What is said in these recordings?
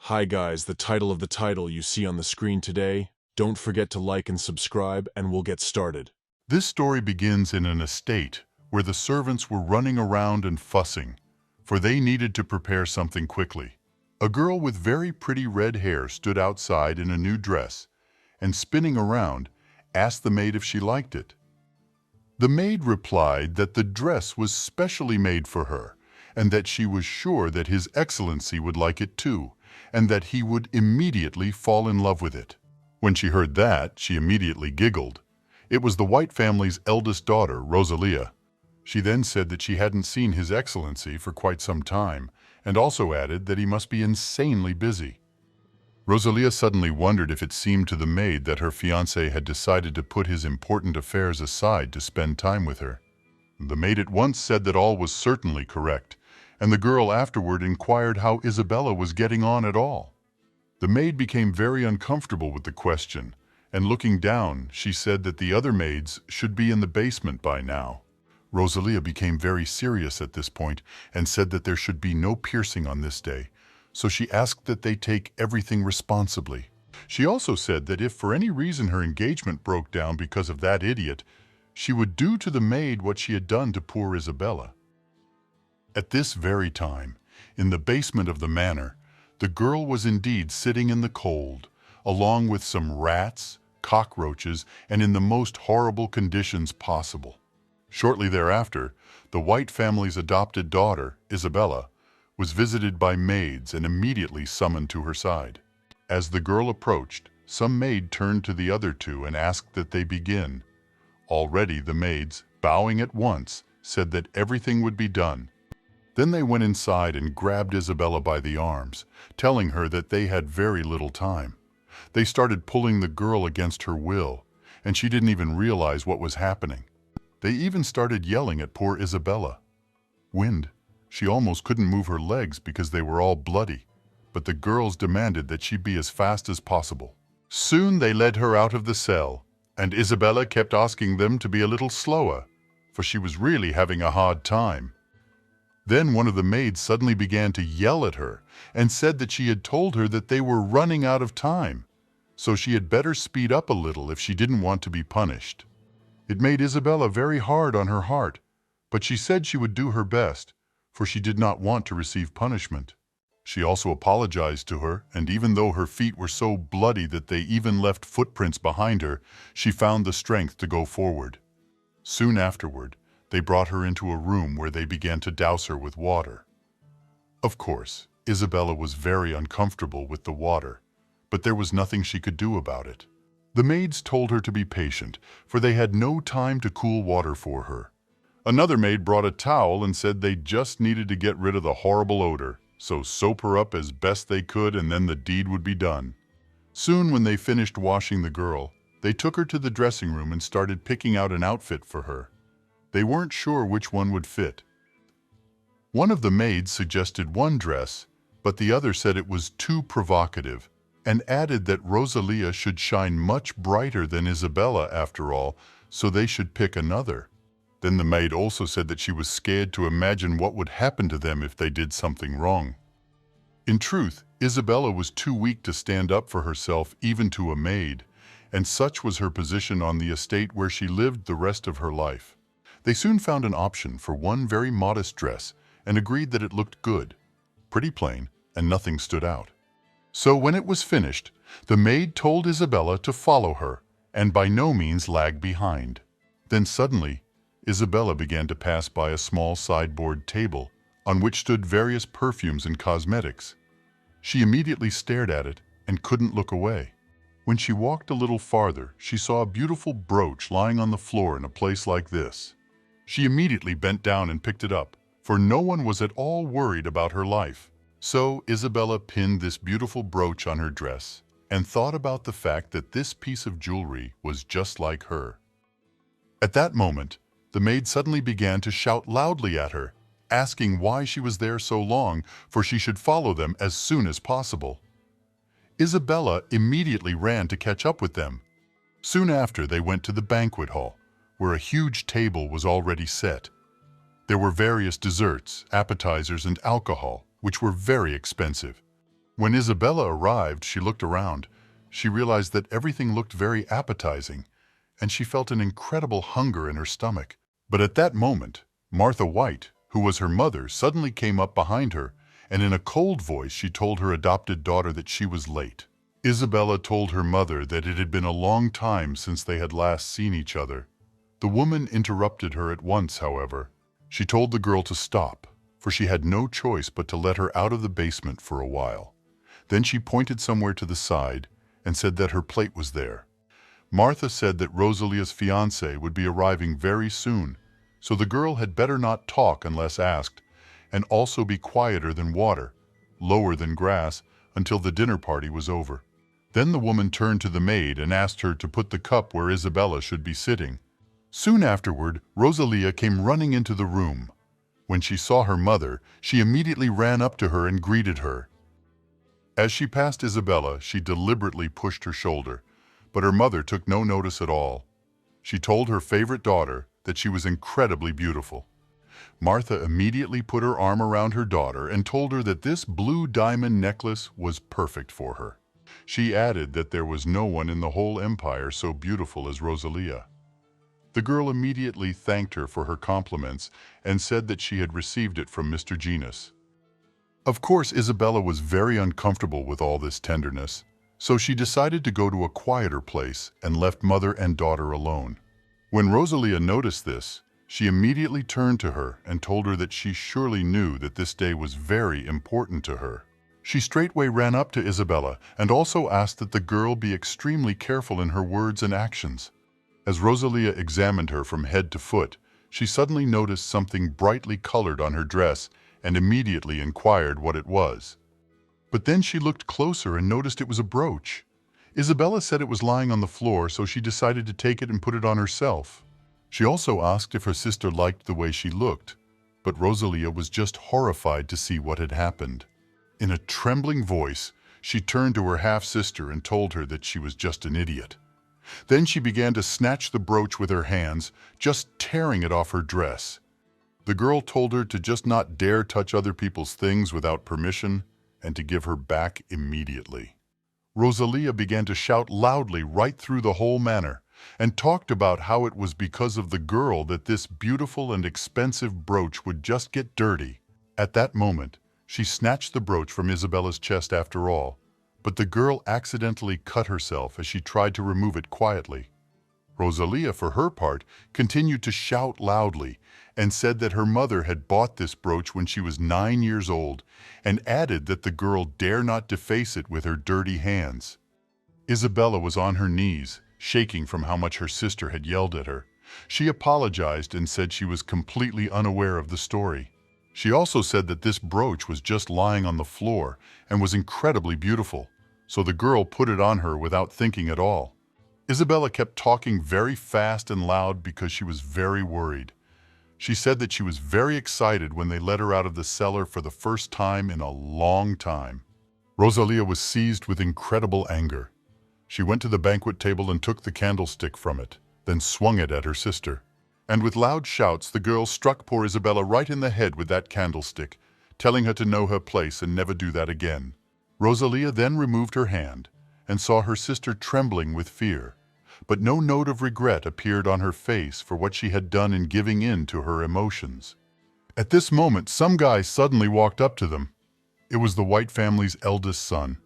Hi guys, the title of the title you see on the screen today. Don't forget to like and subscribe and we'll get started. This story begins in an estate where the servants were running around and fussing, for they needed to prepare something quickly. A girl with very pretty red hair stood outside in a new dress and, spinning around, asked the maid if she liked it. The maid replied that the dress was specially made for her and that she was sure that His Excellency would like it too, and that he would immediately fall in love with it. When she heard that, she immediately giggled. It was the White family's eldest daughter, Rosalia. She then said that she hadn't seen His Excellency for quite some time, and also added that he must be insanely busy. Rosalia suddenly wondered if it seemed to the maid that her fiancé had decided to put his important affairs aside to spend time with her. The maid at once said that all was certainly correct, and the girl afterward inquired how Isabella was getting on at all. The maid became very uncomfortable with the question, and looking down, she said that the other maids should be in the basement by now. Rosalia became very serious at this point and said that there should be no piercing on this day, so she asked that they take everything responsibly. She also said that if for any reason her engagement broke down because of that idiot, she would do to the maid what she had done to poor Isabella. At this very time, in the basement of the manor, the girl was indeed sitting in the cold, along with some rats, cockroaches, and in the most horrible conditions possible. Shortly thereafter, the White family's adopted daughter, Isabella, was visited by maids and immediately summoned to her side. As the girl approached, some maid turned to the other two and asked that they begin. Already the maids, bowing at once, said that everything would be done. Then they went inside and grabbed Isabella by the arms, telling her that they had very little time. They started pulling the girl against her will, and she didn't even realize what was happening. They even started yelling at poor Isabella. She almost couldn't move her legs because they were all bloody, but the girls demanded that she be as fast as possible. Soon they led her out of the cell, and Isabella kept asking them to be a little slower, for she was really having a hard time. Then one of the maids suddenly began to yell at her and said that she had told her that they were running out of time, so she had better speed up a little if she didn't want to be punished. It made Isabella very hard on her heart, but she said she would do her best, for she did not want to receive punishment. She also apologized to her, and even though her feet were so bloody that they even left footprints behind her, she found the strength to go forward. Soon afterward, they brought her into a room where they began to douse her with water. Of course, Isabella was very uncomfortable with the water, but there was nothing she could do about it. The maids told her to be patient, for they had no time to cool water for her. Another maid brought a towel and said they just needed to get rid of the horrible odor, so soap her up as best they could and then the deed would be done. Soon when they finished washing the girl, they took her to the dressing room and started picking out an outfit for her. They weren't sure which one would fit. One of the maids suggested one dress, but the other said it was too provocative, and added that Rosalia should shine much brighter than Isabella after all, so they should pick another. Then the maid also said that she was scared to imagine what would happen to them if they did something wrong. In truth, Isabella was too weak to stand up for herself even to a maid, and such was her position on the estate where she lived the rest of her life. They soon found an option for one very modest dress and agreed that it looked good, pretty plain, and nothing stood out. So when it was finished, the maid told Isabella to follow her and by no means lag behind. Then suddenly, Isabella began to pass by a small sideboard table on which stood various perfumes and cosmetics. She immediately stared at it and couldn't look away. When she walked a little farther, she saw a beautiful brooch lying on the floor in a place like this. She immediately bent down and picked it up, for no one was at all worried about her life. So Isabella pinned this beautiful brooch on her dress and thought about the fact that this piece of jewelry was just like her. At that moment, the maid suddenly began to shout loudly at her, asking why she was there so long, for she should follow them as soon as possible. Isabella immediately ran to catch up with them. Soon after, they went to the banquet hall, where a huge table was already set. There were various desserts, appetizers, and alcohol, which were very expensive. When Isabella arrived, she looked around. She realized that everything looked very appetizing, and she felt an incredible hunger in her stomach. But at that moment, Martha White, who was her mother, suddenly came up behind her, and in a cold voice she told her adopted daughter that she was late. Isabella told her mother that it had been a long time since they had last seen each other. The woman interrupted her at once, however. She told the girl to stop, for she had no choice but to let her out of the basement for a while. Then she pointed somewhere to the side and said that her plate was there. Martha said that Rosalia's fiancé would be arriving very soon, so the girl had better not talk unless asked, and also be quieter than water, lower than grass, until the dinner party was over. Then the woman turned to the maid and asked her to put the cup where Isabella should be sitting. Soon afterward, Rosalia came running into the room. When she saw her mother, she immediately ran up to her and greeted her. As she passed Isabella, she deliberately pushed her shoulder, but her mother took no notice at all. She told her favorite daughter that she was incredibly beautiful. Martha immediately put her arm around her daughter and told her that this blue diamond necklace was perfect for her. She added that there was no one in the whole empire so beautiful as Rosalia. The girl immediately thanked her for her compliments and said that she had received it from Mr. Janos. Of course, Isabella was very uncomfortable with all this tenderness, so she decided to go to a quieter place and left mother and daughter alone. When Rosalia noticed this, she immediately turned to her and told her that she surely knew that this day was very important to her. She straightway ran up to Isabella and also asked that the girl be extremely careful in her words and actions. As Rosalia examined her from head to foot, she suddenly noticed something brightly colored on her dress and immediately inquired what it was. But then she looked closer and noticed it was a brooch. Isabella said it was lying on the floor, so she decided to take it and put it on herself. She also asked if her sister liked the way she looked, but Rosalia was just horrified to see what had happened. In a trembling voice, she turned to her half-sister and told her that she was just an idiot. Then she began to snatch the brooch with her hands, just tearing it off her dress. The girl told her to just not dare touch other people's things without permission and to give her back immediately. Rosalia began to shout loudly right through the whole manor and talked about how it was because of the girl that this beautiful and expensive brooch would just get dirty. At that moment, she snatched the brooch from Isabella's chest after all, but the girl accidentally cut herself as she tried to remove it quietly. Rosalia, for her part, continued to shout loudly and said that her mother had bought this brooch when she was 9 years old and added that the girl dare not deface it with her dirty hands. Isabella was on her knees, shaking from how much her sister had yelled at her. She apologized and said she was completely unaware of the story. She also said that this brooch was just lying on the floor and was incredibly beautiful, so the girl put it on her without thinking at all. Isabella kept talking very fast and loud because she was very worried. She said that she was very excited when they let her out of the cellar for the first time in a long time. Rosalia was seized with incredible anger. She went to the banquet table and took the candlestick from it, then swung it at her sister. And with loud shouts, the girl struck poor Isabella right in the head with that candlestick, telling her to know her place and never do that again. Rosalia then removed her hand and saw her sister trembling with fear, but no note of regret appeared on her face for what she had done in giving in to her emotions. At this moment, some guy suddenly walked up to them. It was the White family's eldest son.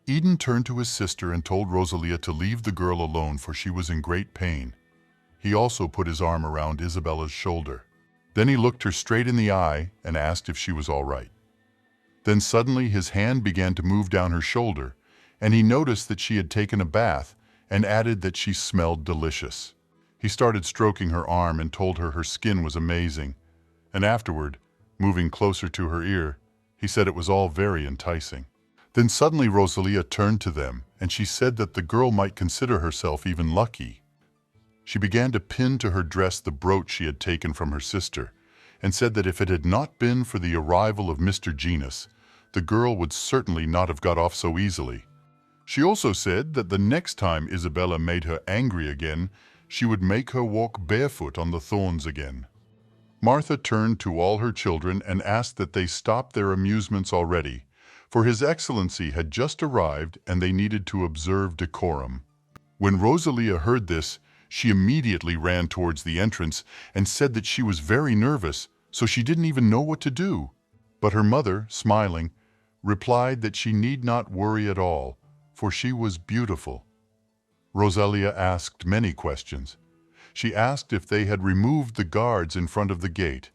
Eden turned to his sister and told Rosalia to leave the girl alone, for she was in great pain. He also put his arm around Isabella's shoulder. Then he looked her straight in the eye and asked if she was all right. Then suddenly his hand began to move down her shoulder, and he noticed that she had taken a bath and added that she smelled delicious. He started stroking her arm and told her her skin was amazing, and afterward, moving closer to her ear, he said it was all very enticing. Then suddenly Rosalia turned to them, and she said that the girl might consider herself even lucky. She began to pin to her dress the brooch she had taken from her sister, and said that if it had not been for the arrival of Mr. Janos, the girl would certainly not have got off so easily. She also said that the next time Isabella made her angry again, she would make her walk barefoot on the thorns again. Martha turned to all her children and asked that they stop their amusements already, for His Excellency had just arrived and they needed to observe decorum. When Rosalia heard this, she immediately ran towards the entrance and said that she was very nervous, so she didn't even know what to do. But her mother, smiling, replied that she need not worry at all, for she was beautiful. Rosalia asked many questions. She asked if they had removed the guards in front of the gate,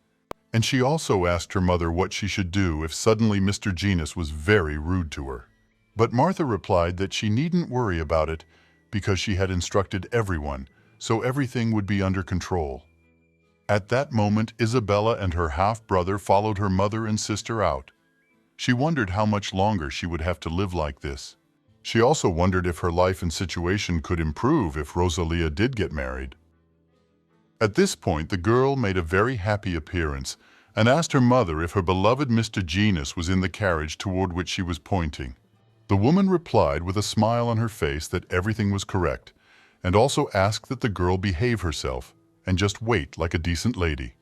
and she also asked her mother what she should do if suddenly Mr. Janos was very rude to her. But Martha replied that she needn't worry about it because she had instructed everyone, so everything would be under control. At that moment, Isabella and her half-brother followed her mother and sister out. She wondered how much longer she would have to live like this. She also wondered if her life and situation could improve if Rosalia did get married. At this point, the girl made a very happy appearance and asked her mother if her beloved Mr. Janos was in the carriage toward which she was pointing. The woman replied with a smile on her face that everything was correct, and also asked that the girl behave herself and just wait like a decent lady.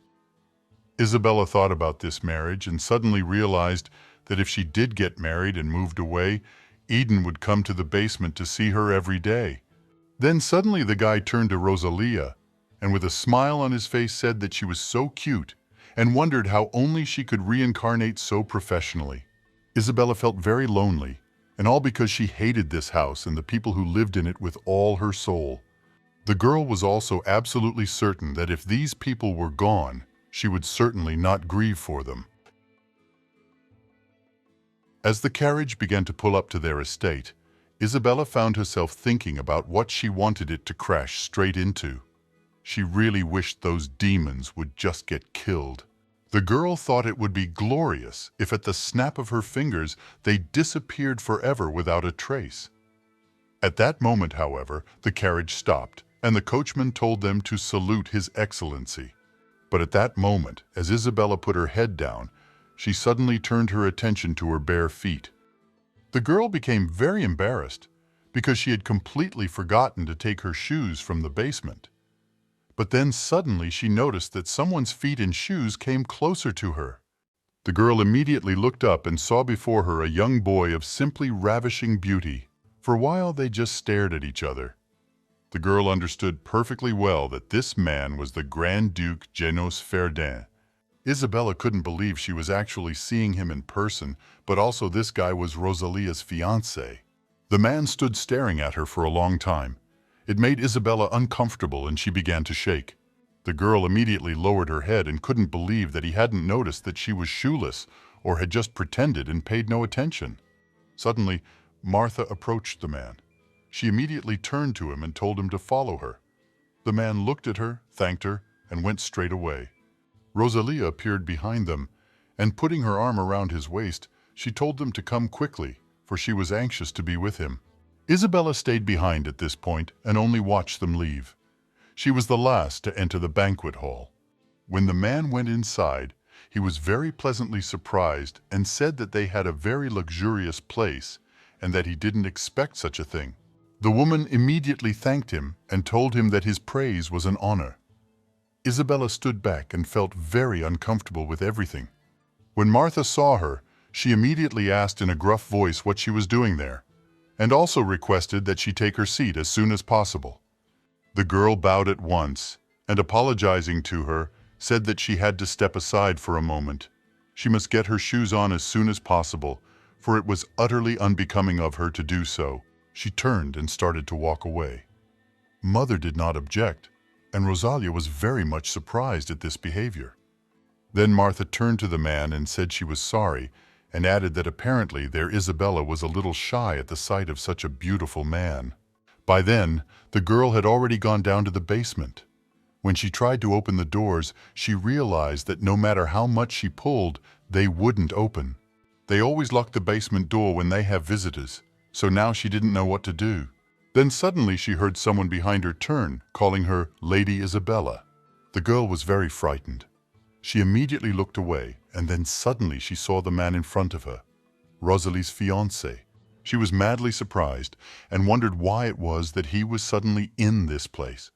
Isabella thought about this marriage and suddenly realized that if she did get married and moved away, Eden would come to the basement to see her every day. Then suddenly the guy turned to Rosalia and with a smile on his face said that she was so cute and wondered how only she could reincarnate so professionally. Isabella felt very lonely, and all because she hated this house and the people who lived in it with all her soul. The girl was also absolutely certain that if these people were gone, she would certainly not grieve for them. As the carriage began to pull up to their estate, Isabella found herself thinking about what she wanted it to crash straight into. She really wished those demons would just get killed. The girl thought it would be glorious if at the snap of her fingers they disappeared forever without a trace. At that moment, however, the carriage stopped, and the coachman told them to salute His Excellency. But at that moment, as Isabella put her head down, she suddenly turned her attention to her bare feet. The girl became very embarrassed because she had completely forgotten to take her shoes from the basement. But then suddenly she noticed that someone's feet and shoes came closer to her. The girl immediately looked up and saw before her a young boy of simply ravishing beauty. For a while they just stared at each other. The girl understood perfectly well that this man was the Grand Duke Janos Ferdin. Isabella couldn't believe she was actually seeing him in person, but also this guy was Rosalia's fiancé. The man stood staring at her for a long time. It made Isabella uncomfortable and she began to shake. The girl immediately lowered her head and couldn't believe that he hadn't noticed that she was shoeless or had just pretended and paid no attention. Suddenly, Martha approached the man. She immediately turned to him and told him to follow her. The man looked at her, thanked her, and went straight away. Rosalia appeared behind them, and putting her arm around his waist, she told them to come quickly, for she was anxious to be with him. Isabella stayed behind at this point and only watched them leave. She was the last to enter the banquet hall. When the man went inside, he was very pleasantly surprised and said that they had a very luxurious place and that he didn't expect such a thing. The woman immediately thanked him and told him that his praise was an honor. Isabella stood back and felt very uncomfortable with everything. When Martha saw her, she immediately asked in a gruff voice what she was doing there, and also requested that she take her seat as soon as possible. The girl bowed at once, and apologizing to her, said that she had to step aside for a moment. She must get her shoes on as soon as possible, for it was utterly unbecoming of her to do so. She turned and started to walk away. Mother did not object, and Rosalia was very much surprised at this behavior. Then Martha turned to the man and said she was sorry, and added that apparently their Isabella was a little shy at the sight of such a beautiful man. By then, the girl had already gone down to the basement. When she tried to open the doors, she realized that no matter how much she pulled, they wouldn't open. They always lock the basement door when they have visitors, so now she didn't know what to do. Then suddenly she heard someone behind her turn, calling her Lady Isabella. The girl was very frightened. She immediately looked away, and then suddenly she saw the man in front of her, Rosalie's fiancé. She was madly surprised and wondered why it was that he was suddenly in this place.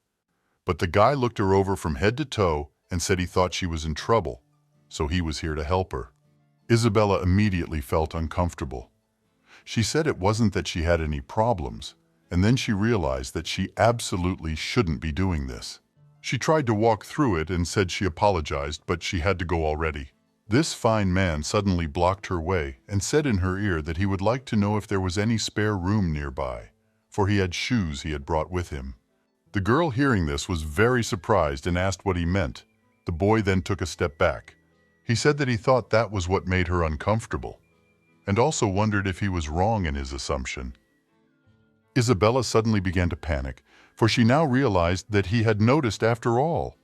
But the guy looked her over from head to toe and said he thought she was in trouble, so he was here to help her. Isabella immediately felt uncomfortable. She said it wasn't that she had any problems, and then she realized that she absolutely shouldn't be doing this. She tried to walk through it and said she apologized, but she had to go already. This fine man suddenly blocked her way and said in her ear that he would like to know if there was any spare room nearby, for he had shoes he had brought with him. The girl hearing this was very surprised and asked what he meant. The boy then took a step back. He said that he thought that was what made her uncomfortable, and also wondered if he was wrong in his assumption. Isabella suddenly began to panic, for she now realized that he had noticed after all.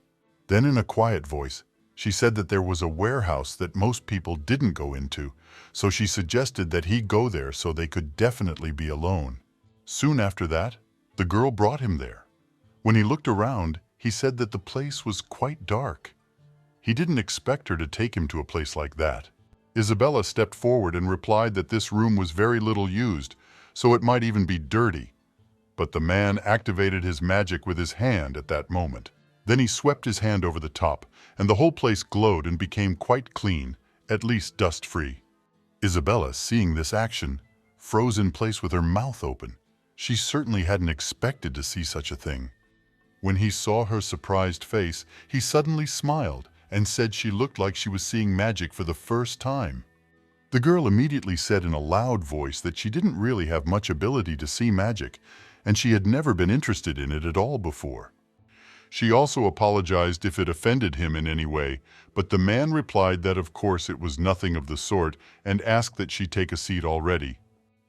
Then in a quiet voice, she said that there was a warehouse that most people didn't go into, so she suggested that he go there so they could definitely be alone. Soon after that, the girl brought him there. When he looked around, he said that the place was quite dark. He didn't expect her to take him to a place like that. Isabella stepped forward and replied that this room was very little used, so it might even be dirty. But the man activated his magic with his hand at that moment. Then he swept his hand over the top, and the whole place glowed and became quite clean, at least dust-free. Isabella, seeing this action, froze in place with her mouth open. She certainly hadn't expected to see such a thing. When he saw her surprised face, he suddenly smiled and said she looked like she was seeing magic for the first time. The girl immediately said in a loud voice that she didn't really have much ability to see magic, and she had never been interested in it at all before. She also apologized if it offended him in any way, but the man replied that of course it was nothing of the sort and asked that she take a seat already.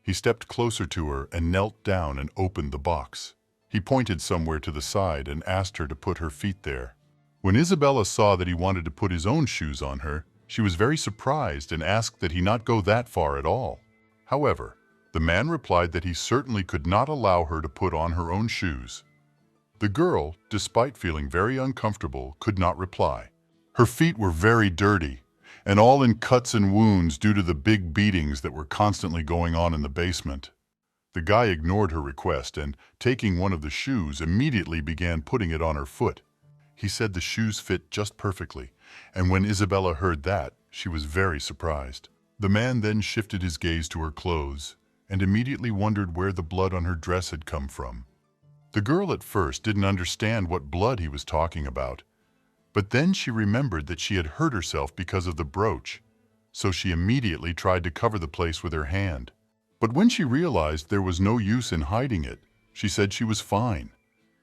He stepped closer to her and knelt down and opened the box. He pointed somewhere to the side and asked her to put her feet there. When Isabella saw that he wanted to put his own shoes on her, she was very surprised and asked that he not go that far at all. However, the man replied that he certainly could not allow her to put on her own shoes. The girl, despite feeling very uncomfortable, could not reply. Her feet were very dirty, and all in cuts and wounds due to the big beatings that were constantly going on in the basement. The guy ignored her request and, taking one of the shoes, immediately began putting it on her foot. He said the shoes fit just perfectly, and when Isabella heard that, she was very surprised. The man then shifted his gaze to her clothes and immediately wondered where the blood on her dress had come from. The girl at first didn't understand what blood he was talking about, but then she remembered that she had hurt herself because of the brooch, so she immediately tried to cover the place with her hand. But when she realized there was no use in hiding it, she said she was fine.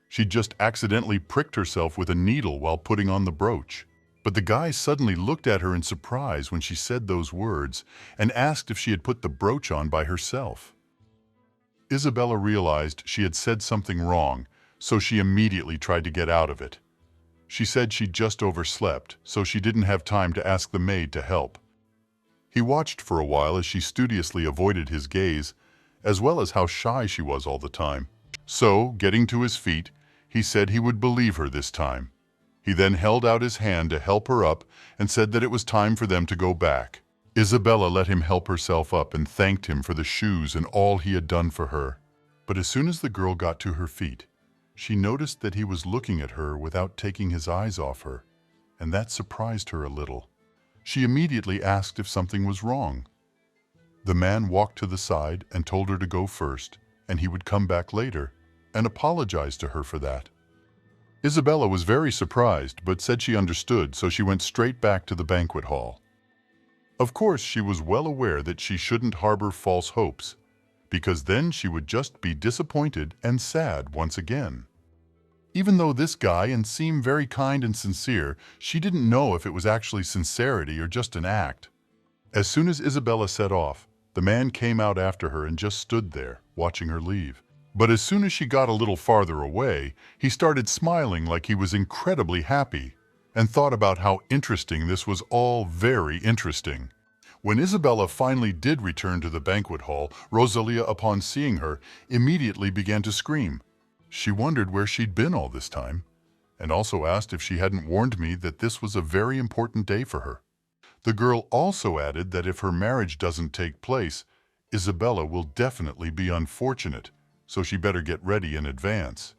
She just accidentally pricked herself with a needle while putting on the brooch. But the guy suddenly looked at her in surprise when she said those words and asked if she had put the brooch on by herself. Isabella realized she had said something wrong, so she immediately tried to get out of it. She said she just overslept, so she didn't have time to ask the maid to help. He watched for a while as she studiously avoided his gaze, as well as how shy she was all the time. So, getting to his feet, he said he would believe her this time. He then held out his hand to help her up and said that it was time for them to go back. Isabella let him help herself up and thanked him for the shoes and all he had done for her. But as soon as the girl got to her feet, she noticed that he was looking at her without taking his eyes off her, and that surprised her a little. She immediately asked if something was wrong. The man walked to the side and told her to go first, and he would come back later, and apologized to her for that. Isabella was very surprised, but said she understood, so she went straight back to the banquet hall. Of course, she was well aware that she shouldn't harbor false hopes, because then she would just be disappointed and sad once again. Even though this guy and seemed very kind and sincere, she didn't know if it was actually sincerity or just an act. As soon as Isabella set off, the man came out after her and just stood there, watching her leave. But as soon as she got a little farther away, he started smiling like he was incredibly happy, and thought about how interesting this was all very interesting. When Isabella finally did return to the banquet hall, Rosalia, upon seeing her, immediately began to scream. She wondered where she'd been all this time, and also asked if she hadn't warned me that this was a very important day for her. The girl also added that if her marriage doesn't take place, Isabella will definitely be unfortunate, so she better get ready in advance.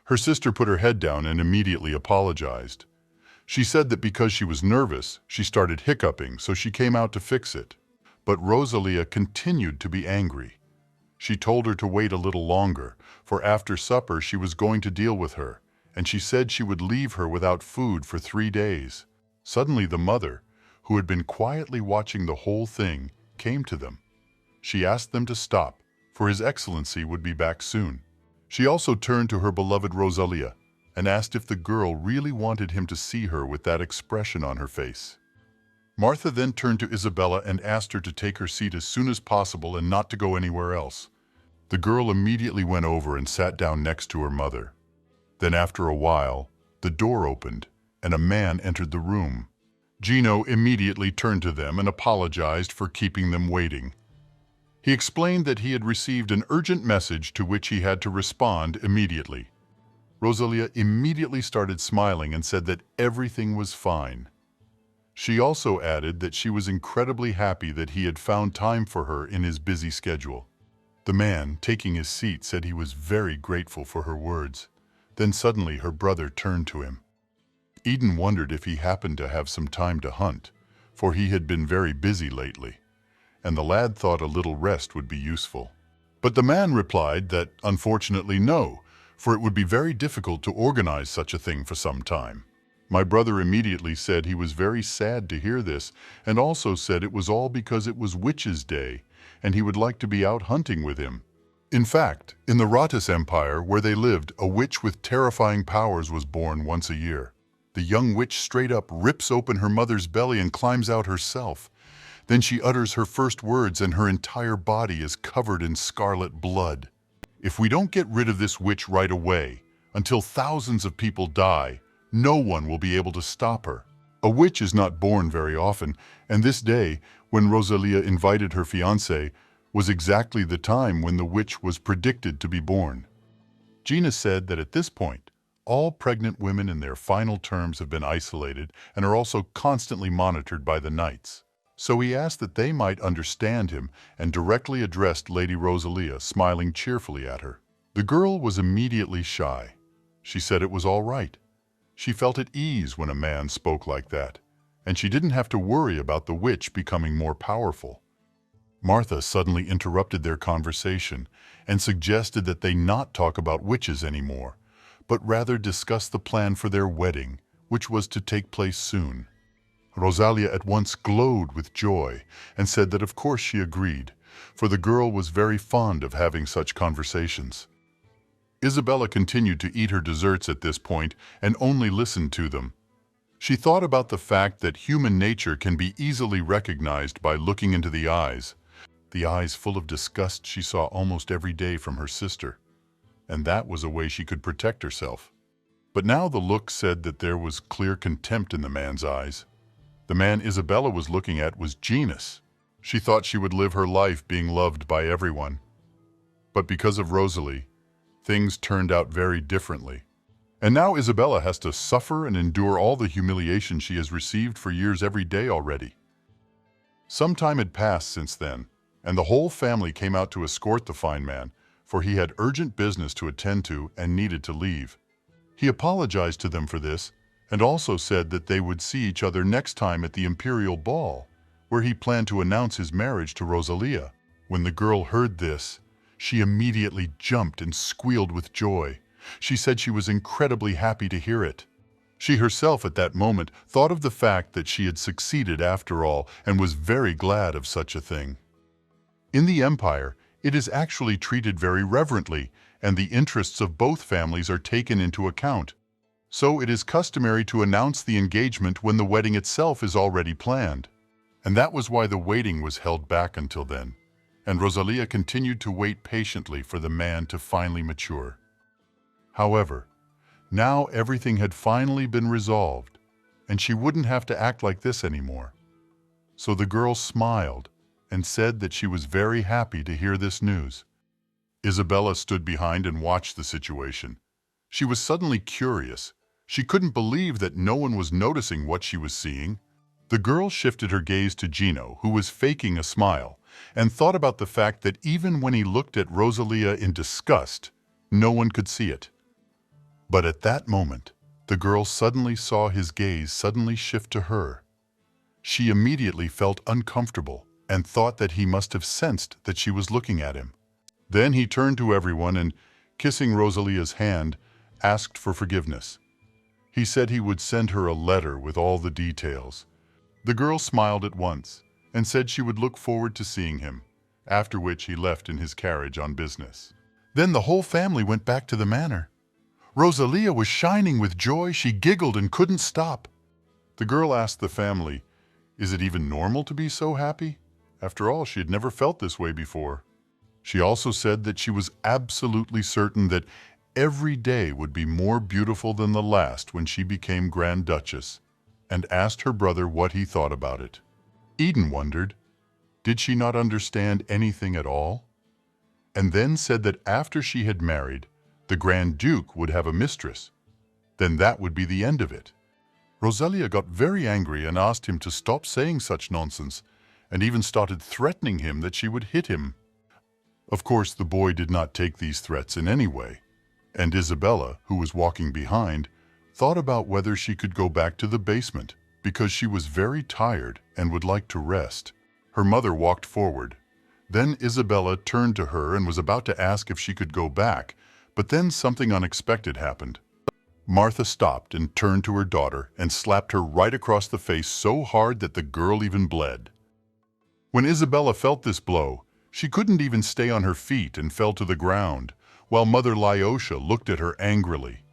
Her sister put her head down and immediately apologized. She said that because she was nervous, she started hiccuping, so she came out to fix it. But Rosalia continued to be angry. She told her to wait a little longer, for after supper she was going to deal with her, and she said she would leave her without food for 3 days. Suddenly the mother, who had been quietly watching the whole thing, came to them. She asked them to stop, for His Excellency would be back soon. She also turned to her beloved Rosalia and asked if the girl really wanted him to see her with that expression on her face. Martha then turned to Isabella and asked her to take her seat as soon as possible and not to go anywhere else. The girl immediately went over and sat down next to her mother. Then after a while, the door opened and a man entered the room. Gino immediately turned to them and apologized for keeping them waiting. He explained that he had received an urgent message to which he had to respond immediately. Rosalia immediately started smiling and said that everything was fine. She also added that she was incredibly happy that he had found time for her in his busy schedule. The man, taking his seat, said he was very grateful for her words. Then suddenly her brother turned to him. Eden wondered if he happened to have some time to hunt, for he had been very busy lately, and the lad thought a little rest would be useful. But the man replied that, unfortunately, no, for it would be very difficult to organize such a thing for some time. My brother immediately said he was very sad to hear this, and also said it was all because it was Witch's Day, and he would like to be out hunting with him. In fact, in the Ratis Empire, where they lived, a witch with terrifying powers was born once a year. The young witch straight up rips open her mother's belly and climbs out herself. Then she utters her first words and her entire body is covered in scarlet blood. If we don't get rid of this witch right away, until thousands of people die, no one will be able to stop her. A witch is not born very often, and this day, when Rosalia invited her fiancé, was exactly the time when the witch was predicted to be born. Gina said that at this point, all pregnant women in their final terms have been isolated and are also constantly monitored by the knights. So he asked that they might understand him and directly addressed Lady Rosalia, smiling cheerfully at her. The girl was immediately shy. She said it was all right. She felt at ease when a man spoke like that, and she didn't have to worry about the witch becoming more powerful. Martha suddenly interrupted their conversation and suggested that they not talk about witches anymore, but rather discuss the plan for their wedding, which was to take place soon. Rosalia at once glowed with joy and said that of course she agreed, for the girl was very fond of having such conversations. Isabella continued to eat her desserts at this point and only listened to them. She thought about the fact that human nature can be easily recognized by looking into the eyes full of disgust she saw almost every day from her sister, and that was a way she could protect herself. But now the look said that there was clear contempt in the man's eyes. The man Isabella was looking at was Janos. She thought she would live her life being loved by everyone. But because of Rosalie, things turned out very differently. And now Isabella has to suffer and endure all the humiliation she has received for years every day already. Some time had passed since then, and the whole family came out to escort the fine man, for he had urgent business to attend to and needed to leave. He apologized to them for this, and also said that they would see each other next time at the imperial ball, where he planned to announce his marriage to Rosalia. When the girl heard this, she immediately jumped and squealed with joy. She said she was incredibly happy to hear it. She herself at that moment thought of the fact that she had succeeded after all and was very glad of such a thing. In the empire, it is actually treated very reverently, and the interests of both families are taken into account. So it is customary to announce the engagement when the wedding itself is already planned. And that was why the waiting was held back until then, and Rosalia continued to wait patiently for the man to finally mature. However, now everything had finally been resolved, and she wouldn't have to act like this anymore. So the girl smiled and said that she was very happy to hear this news. Isabella stood behind and watched the situation. She was suddenly curious. She couldn't believe that no one was noticing what she was seeing. The girl shifted her gaze to Gino, who was faking a smile, and thought about the fact that even when he looked at Rosalia in disgust, no one could see it. But at that moment, the girl suddenly saw his gaze suddenly shift to her. She immediately felt uncomfortable and thought that he must have sensed that she was looking at him. Then he turned to everyone and, kissing Rosalia's hand, asked for forgiveness. He said he would send her a letter with all the details. The girl smiled at once and said she would look forward to seeing him, after which he left in his carriage on business. Then the whole family went back to the manor. Rosalia was shining with joy. She giggled and couldn't stop. The girl asked the family, "Is it even normal to be so happy?" After all, she had never felt this way before. She also said that she was absolutely certain that every day would be more beautiful than the last when she became Grand Duchess, and asked her brother what he thought about it. Eden wondered, did she not understand anything at all? And then said that after she had married, the Grand Duke would have a mistress. Then that would be the end of it. Rosalia got very angry and asked him to stop saying such nonsense, and even started threatening him that she would hit him. Of course, the boy did not take these threats in any way, and Isabella, who was walking behind, thought about whether she could go back to the basement because she was very tired and would like to rest. Her mother walked forward. Then Isabella turned to her and was about to ask if she could go back, but then something unexpected happened. Martha stopped and turned to her daughter and slapped her right across the face so hard that the girl even bled. When Isabella felt this blow, she couldn't even stay on her feet and fell to the ground, while Mother Lyosha looked at her angrily.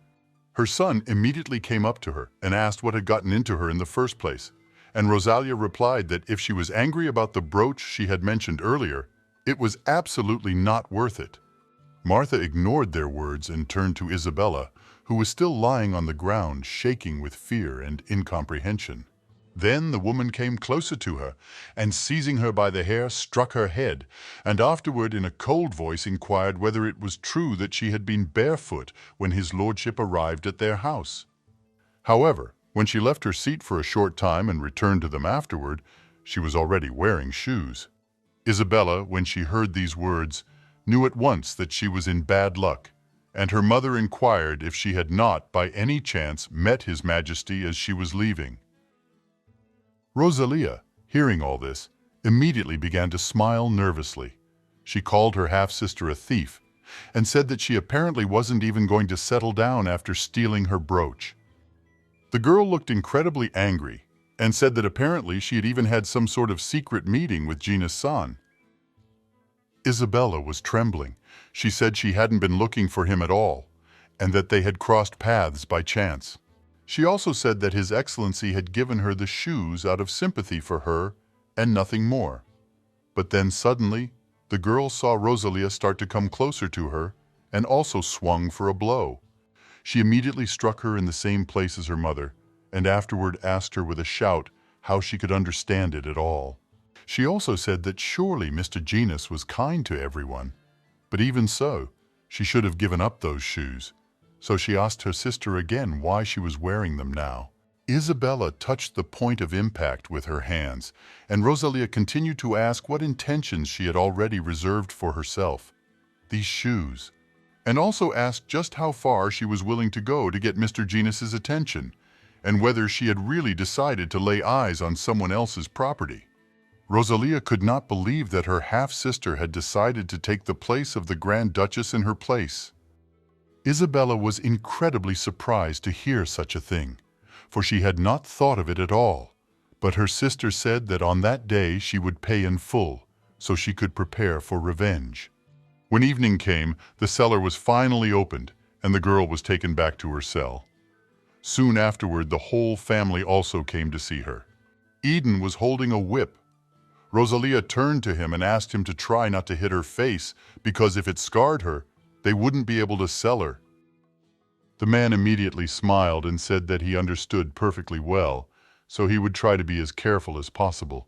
Her son immediately came up to her and asked what had gotten into her in the first place, and Rosalia replied that if she was angry about the brooch she had mentioned earlier, it was absolutely not worth it. Martha ignored their words and turned to Isabella, who was still lying on the ground, shaking with fear and incomprehension. Then the woman came closer to her, and seizing her by the hair, struck her head, and afterward in a cold voice inquired whether it was true that she had been barefoot when his lordship arrived at their house. However, when she left her seat for a short time and returned to them afterward, she was already wearing shoes. Isabella, when she heard these words, knew at once that she was in bad luck, and her mother inquired if she had not, by any chance, met His Majesty as she was leaving. Rosalia, hearing all this, immediately began to smile nervously. She called her half-sister a thief and said that she apparently wasn't even going to settle down after stealing her brooch. The girl looked incredibly angry and said that apparently she had even had some sort of secret meeting with Janos-san. Isabella was trembling. She said she hadn't been looking for him at all, and that they had crossed paths by chance. She also said that His Excellency had given her the shoes out of sympathy for her and nothing more. But then suddenly, the girl saw Rosalia start to come closer to her and also swung for a blow. She immediately struck her in the same place as her mother, and afterward asked her with a shout how she could understand it at all. She also said that surely Mr. Janos was kind to everyone, but even so, she should have given up those shoes. So she asked her sister again why she was wearing them now. Isabella touched the point of impact with her hands, and Rosalia continued to ask what intentions she had already reserved for herself, these shoes, and also asked just how far she was willing to go to get Mr. Janos's attention, and whether she had really decided to lay eyes on someone else's property. Rosalia could not believe that her half-sister had decided to take the place of the Grand Duchess in her place. Isabella was incredibly surprised to hear such a thing, for she had not thought of it at all. But her sister said that on that day she would pay in full, so she could prepare for revenge. When evening came, the cellar was finally opened, and the girl was taken back to her cell. Soon afterward, the whole family also came to see her. Eden was holding a whip. Rosalia turned to him and asked him to try not to hit her face, because if it scarred her, they wouldn't be able to sell her. The man immediately smiled and said that he understood perfectly well, so he would try to be as careful as possible.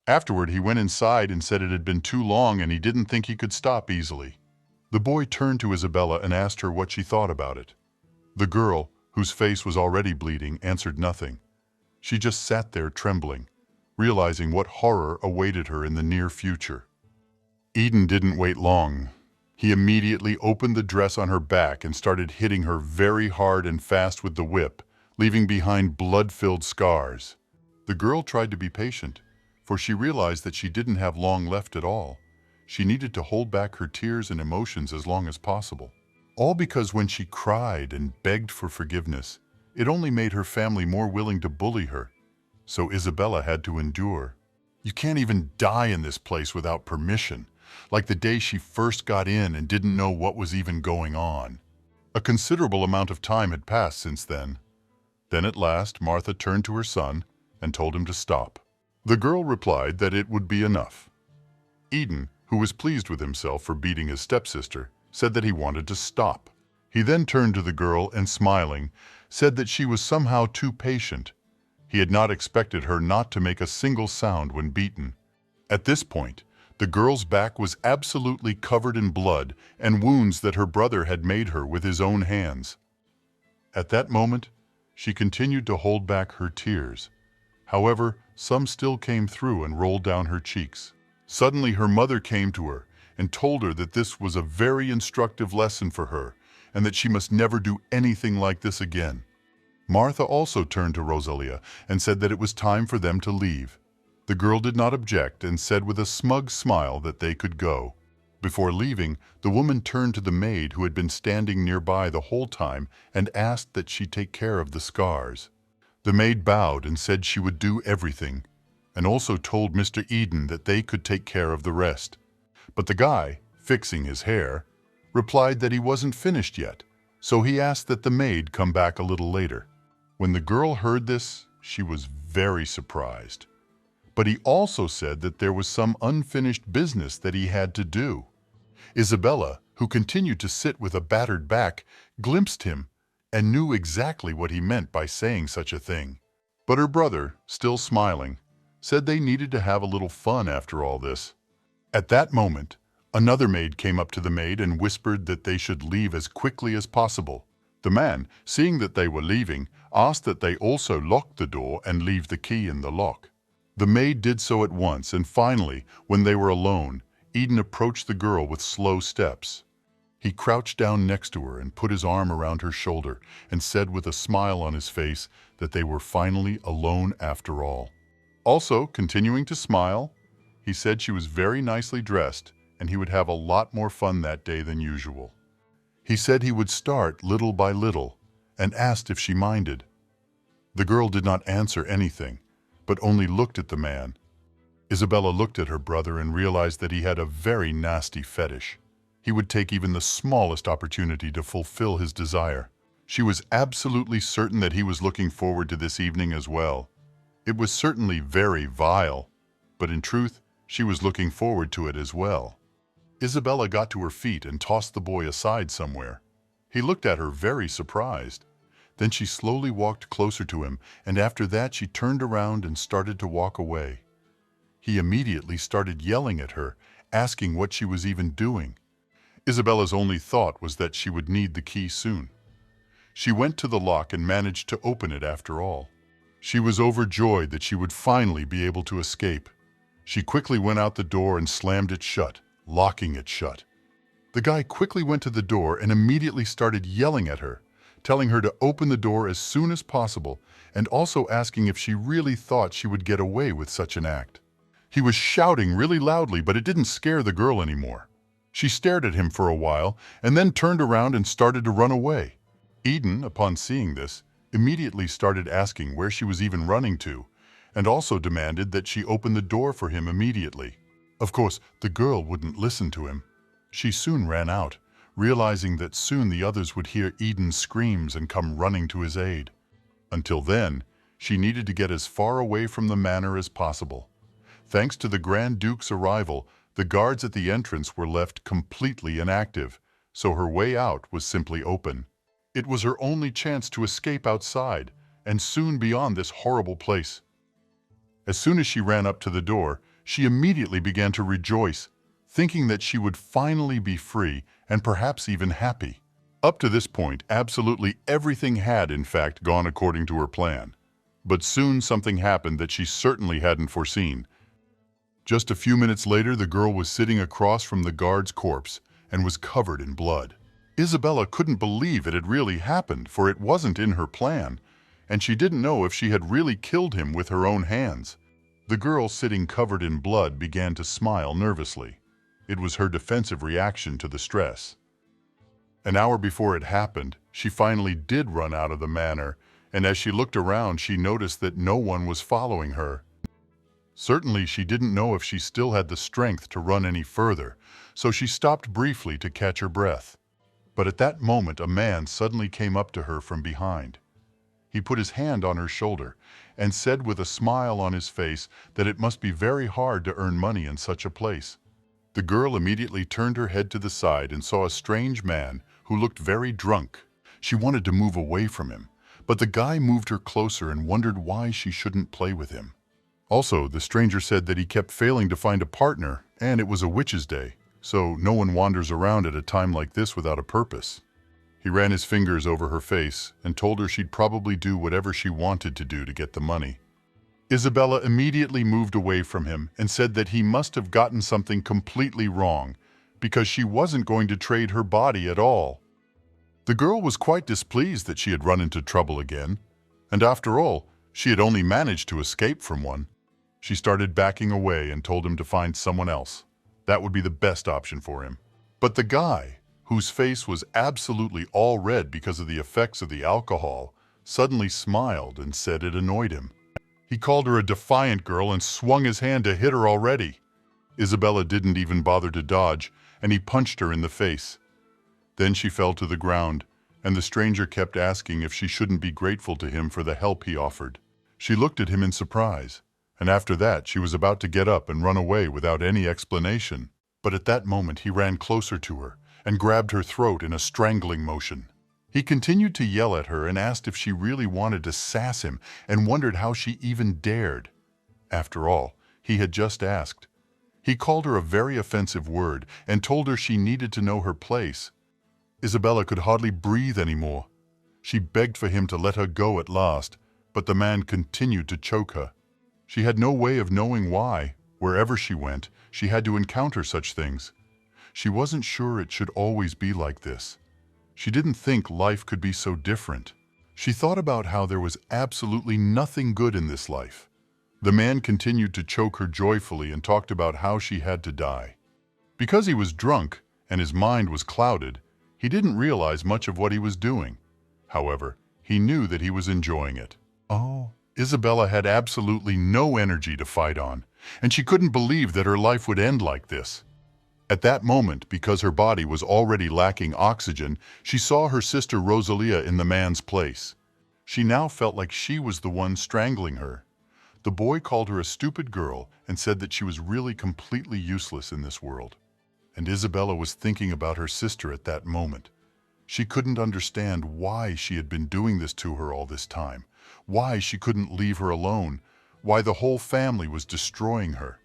Afterward, he went inside and said it had been too long and he didn't think he could stop easily. The boy turned to Isabella and asked her what she thought about it. The girl, whose face was already bleeding, answered nothing. She just sat there trembling, realizing what horror awaited her in the near future. Eden didn't wait long. He immediately opened the dress on her back and started hitting her very hard and fast with the whip, leaving behind blood-filled scars. The girl tried to be patient, for she realized that she didn't have long left at all. She needed to hold back her tears and emotions as long as possible. All because when she cried and begged for forgiveness, it only made her family more willing to bully her. So Isabella had to endure. You can't even die in this place without permission, like the day she first got in and didn't know what was even going on. A considerable amount of time had passed since then. Then at last, Martha turned to her son and told him to stop. The girl replied that it would be enough. Eden, who was pleased with himself for beating his stepsister, said that he wanted to stop. He then turned to the girl and, smiling, said that she was somehow too patient. He had not expected her not to make a single sound when beaten. At this point, the girl's back was absolutely covered in blood and wounds that her brother had made her with his own hands. At that moment, she continued to hold back her tears. However, some still came through and rolled down her cheeks. Suddenly, her mother came to her and told her that this was a very instructive lesson for her and that she must never do anything like this again. Martha also turned to Rosalia and said that it was time for them to leave. The girl did not object and said with a smug smile that they could go. Before leaving, the woman turned to the maid who had been standing nearby the whole time and asked that she take care of the scars. The maid bowed and said she would do everything, and also told Mr. Eden that they could take care of the rest. But the guy, fixing his hair, replied that he wasn't finished yet, so he asked that the maid come back a little later. When the girl heard this, she was very surprised. But he also said that there was some unfinished business that he had to do. Isabella, who continued to sit with a battered back, glimpsed him and knew exactly what he meant by saying such a thing. But her brother, still smiling, said they needed to have a little fun after all this. At that moment, another maid came up to the maid and whispered that they should leave as quickly as possible. The man, seeing that they were leaving, asked that they also lock the door and leave the key in the lock. The maid did so at once, and finally, when they were alone, Eden approached the girl with slow steps. He crouched down next to her and put his arm around her shoulder and said with a smile on his face that they were finally alone after all. Also, continuing to smile, he said she was very nicely dressed and he would have a lot more fun that day than usual. He said he would start little by little and asked if she minded. The girl did not answer anything, but only looked at the man. Isabella looked at her brother and realized that he had a very nasty fetish. He would take even the smallest opportunity to fulfill his desire. She was absolutely certain that he was looking forward to this evening as well. It was certainly very vile, but in truth, she was looking forward to it as well. Isabella got to her feet and tossed the boy aside somewhere. He looked at her very surprised. Then she slowly walked closer to him, and after that she turned around and started to walk away. He immediately started yelling at her, asking what she was even doing. Isabella's only thought was that she would need the key soon. She went to the lock and managed to open it after all. She was overjoyed that she would finally be able to escape. She quickly went out the door and slammed it shut, locking it shut. The guy quickly went to the door and immediately started yelling at her, telling her to open the door as soon as possible, and also asking if she really thought she would get away with such an act. He was shouting really loudly, but it didn't scare the girl anymore. She stared at him for a while and then turned around and started to run away. Eden, upon seeing this, immediately started asking where she was even running to, and also demanded that she open the door for him immediately. Of course, the girl wouldn't listen to him. She soon ran out, realizing that soon the others would hear Eden's screams and come running to his aid. Until then, she needed to get as far away from the manor as possible. Thanks to the Grand Duke's arrival, the guards at the entrance were left completely inactive, so her way out was simply open. It was her only chance to escape outside and soon beyond this horrible place. As soon as she ran up to the door, she immediately began to rejoice, thinking that she would finally be free and perhaps even happy. Up to this point, absolutely everything had, in fact, gone according to her plan. But soon something happened that she certainly hadn't foreseen. Just a few minutes later, the girl was sitting across from the guard's corpse and was covered in blood. Isabella couldn't believe it had really happened, for it wasn't in her plan, and she didn't know if she had really killed him with her own hands. The girl sitting covered in blood began to smile nervously. It was her defensive reaction to the stress. An hour before it happened, she finally did run out of the manor, and as she looked around, she noticed that no one was following her. Certainly, she didn't know if she still had the strength to run any further, so she stopped briefly to catch her breath. But at that moment, a man suddenly came up to her from behind. He put his hand on her shoulder and said with a smile on his face that it must be very hard to earn money in such a place. The girl immediately turned her head to the side and saw a strange man who looked very drunk. She wanted to move away from him, but the guy moved her closer and wondered why she shouldn't play with him. Also, the stranger said that he kept failing to find a partner, and it was a witch's day, so no one wanders around at a time like this without a purpose. He ran his fingers over her face and told her she'd probably do whatever she wanted to do to get the money. Isabella immediately moved away from him and said that he must have gotten something completely wrong, because she wasn't going to trade her body at all. The girl was quite displeased that she had run into trouble again, and after all, she had only managed to escape from one. She started backing away and told him to find someone else. That would be the best option for him. But the guy, whose face was absolutely all red because of the effects of the alcohol, suddenly smiled and said it annoyed him. He called her a defiant girl and swung his hand to hit her already. Isabella didn't even bother to dodge, and he punched her in the face. Then she fell to the ground, and the stranger kept asking if she shouldn't be grateful to him for the help he offered. She looked at him in surprise, and after that she was about to get up and run away without any explanation. But at that moment he ran closer to her and grabbed her throat in a strangling motion. He continued to yell at her and asked if she really wanted to sass him and wondered how she even dared. After all, he had just asked. He called her a very offensive word and told her she needed to know her place. Isabella could hardly breathe anymore. She begged for him to let her go at last, but the man continued to choke her. She had no way of knowing why. Wherever she went, she had to encounter such things. She wasn't sure it should always be like this. She didn't think life could be so different. She thought about how there was absolutely nothing good in this life. The man continued to choke her joyfully and talked about how she had to die. Because he was drunk and his mind was clouded, he didn't realize much of what he was doing. However, he knew that he was enjoying it. Oh, Isabella had absolutely no energy to fight on, and she couldn't believe that her life would end like this. At that moment, because her body was already lacking oxygen, she saw her sister Rosalia in the man's place. She now felt like she was the one strangling her. The boy called her a stupid girl and said that she was really completely useless in this world. And Isabella was thinking about her sister at that moment. She couldn't understand why she had been doing this to her all this time, why she couldn't leave her alone, why the whole family was destroying her.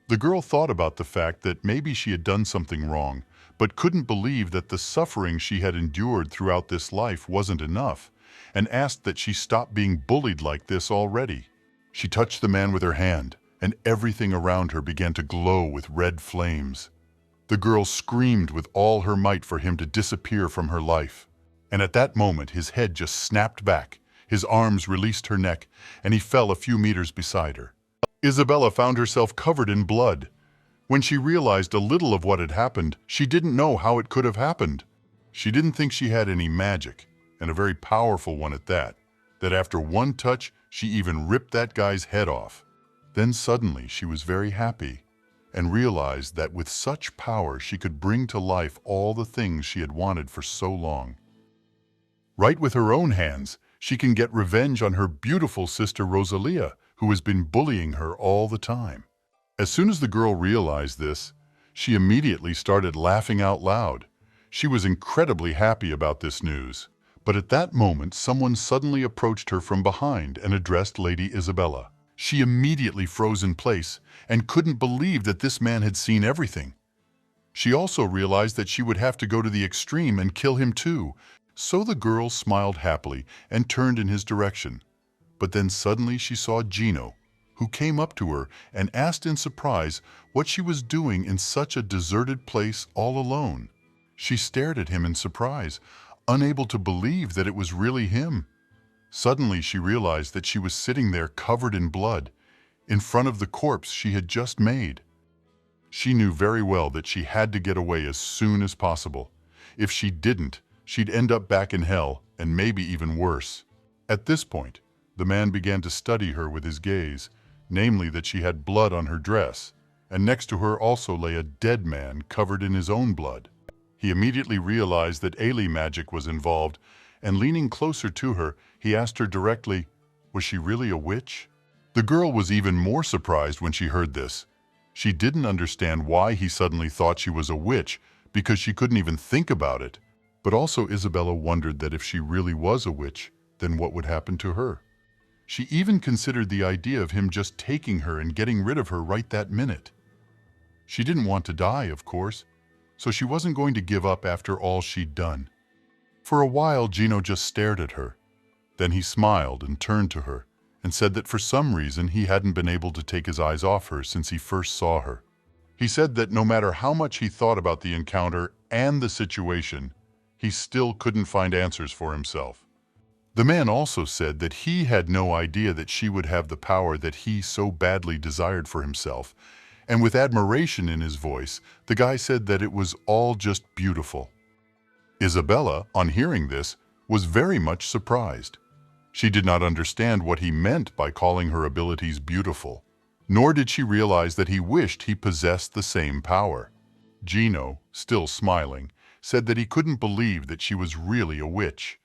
The girl thought about the fact that maybe she had done something wrong, but couldn't believe that the suffering she had endured throughout this life wasn't enough, and asked that she stop being bullied like this already. She touched the man with her hand, and everything around her began to glow with red flames. The girl screamed with all her might for him to disappear from her life. And at that moment, his head just snapped back, his arms released her neck, and he fell a few meters beside her. Isabella found herself covered in blood. When she realized a little of what had happened, she didn't know how it could have happened. She didn't think she had any magic, and a very powerful one at that after one touch, she even ripped that guy's head off. Then suddenly she was very happy and realized that with such power she could bring to life all the things she had wanted for so long. Right with her own hands, she can get revenge on her beautiful sister Rosalia, who has been bullying her all the time. As soon as the girl realized this, she immediately started laughing out loud. She was incredibly happy about this news. But at that moment, someone suddenly approached her from behind and addressed Lady Isabella. She immediately froze in place and couldn't believe that this man had seen everything. She also realized that she would have to go to the extreme and kill him too, so the girl smiled happily and turned in his direction. But then suddenly she saw Janos, who came up to her and asked in surprise what she was doing in such a deserted place all alone. She stared at him in surprise, unable to believe that it was really him. Suddenly she realized that she was sitting there covered in blood, in front of the corpse she had just made. She knew very well that she had to get away as soon as possible. If she didn't, she'd end up back in hell, and maybe even worse. At this point, the man began to study her with his gaze, namely that she had blood on her dress, and next to her also lay a dead man covered in his own blood. He immediately realized that alien magic was involved, and leaning closer to her, he asked her directly, was she really a witch? The girl was even more surprised when she heard this. She didn't understand why he suddenly thought she was a witch, because she couldn't even think about it. But also Isabella wondered that if she really was a witch, then what would happen to her? She even considered the idea of him just taking her and getting rid of her right that minute. She didn't want to die, of course, so she wasn't going to give up after all she'd done. For a while, Gino just stared at her. Then he smiled and turned to her and said that for some reason he hadn't been able to take his eyes off her since he first saw her. He said that no matter how much he thought about the encounter and the situation, he still couldn't find answers for himself. The man also said that he had no idea that she would have the power that he so badly desired for himself, and with admiration in his voice, the guy said that it was all just beautiful. Isabella, on hearing this, was very much surprised. She did not understand what he meant by calling her abilities beautiful, nor did she realize that he wished he possessed the same power. Gino, still smiling, said that he couldn't believe that she was really a witch.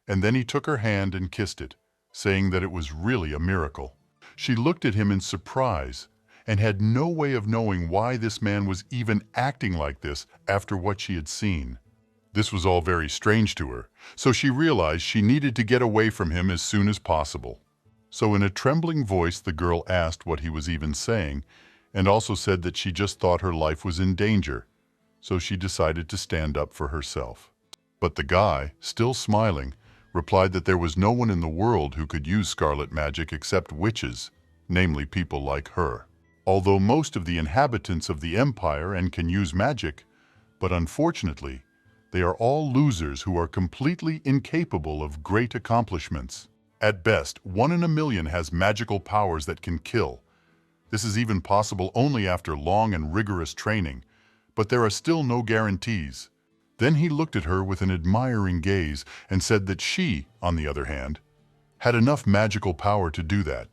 And then he took her hand and kissed it, saying that it was really a miracle. She looked at him in surprise and had no way of knowing why this man was even acting like this after what she had seen. This was all very strange to her, so she realized she needed to get away from him as soon as possible. So in a trembling voice, the girl asked what he was even saying, and also said that she just thought her life was in danger, so she decided to stand up for herself. But the guy, still smiling, replied that there was no one in the world who could use scarlet magic except witches, namely people like her. Although most of the inhabitants of the empire and can use magic, but unfortunately, they are all losers who are completely incapable of great accomplishments. At best, 1 in a million has magical powers that can kill. This is even possible only after long and rigorous training, but there are still no guarantees. Then he looked at her with an admiring gaze and said that she, on the other hand, had enough magical power to do that.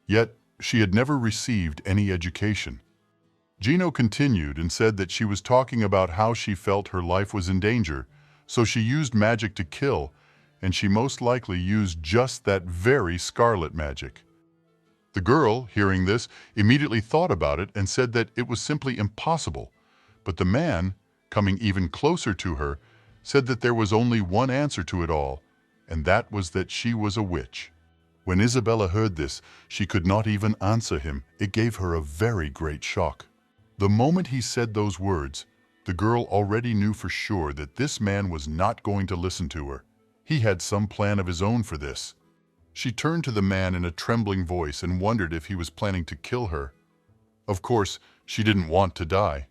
Yet, she had never received any education. Gino continued and said that she was talking about how she felt her life was in danger, so she used magic to kill, and she most likely used just that very scarlet magic. The girl, hearing this, immediately thought about it and said that it was simply impossible, but the man, coming even closer to her, said that there was only one answer to it all, and that was that she was a witch. When Isabella heard this, she could not even answer him. It gave her a very great shock. The moment he said those words, the girl already knew for sure that this man was not going to listen to her. He had some plan of his own for this. She turned to the man in a trembling voice and wondered if he was planning to kill her. Of course, she didn't want to die.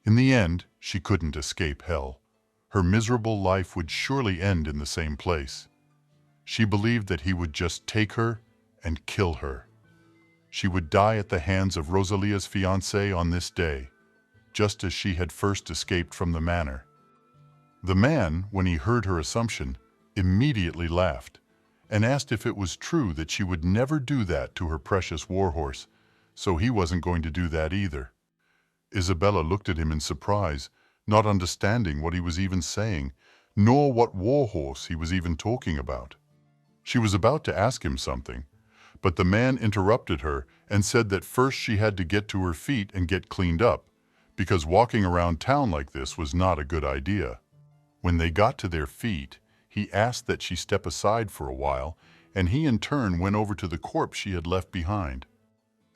In the end, she couldn't escape hell. Her miserable life would surely end in the same place. She believed that he would just take her and kill her. She would die at the hands of Rosalia's fiancé on this day, just as she had first escaped from the manor. The man, when he heard her assumption, immediately laughed and asked if it was true that she would never do that to her precious warhorse, so he wasn't going to do that either. Isabella looked at him in surprise, not understanding what he was even saying, nor what warhorse he was even talking about. She was about to ask him something, but the man interrupted her and said that first she had to get to her feet and get cleaned up, because walking around town like this was not a good idea. When they got to their feet, he asked that she step aside for a while, and he in turn went over to the corpse she had left behind.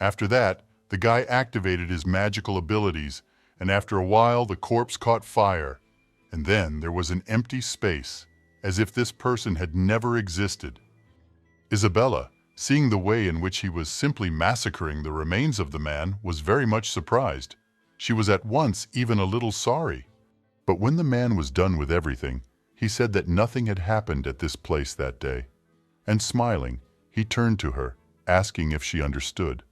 After that, the guy activated his magical abilities, and after a while the corpse caught fire, and then there was an empty space, as if this person had never existed. Isabella, seeing the way in which he was simply massacring the remains of the man, was very much surprised. She was at once even a little sorry. But when the man was done with everything, he said that nothing had happened at this place that day. And smiling, he turned to her, asking if she understood.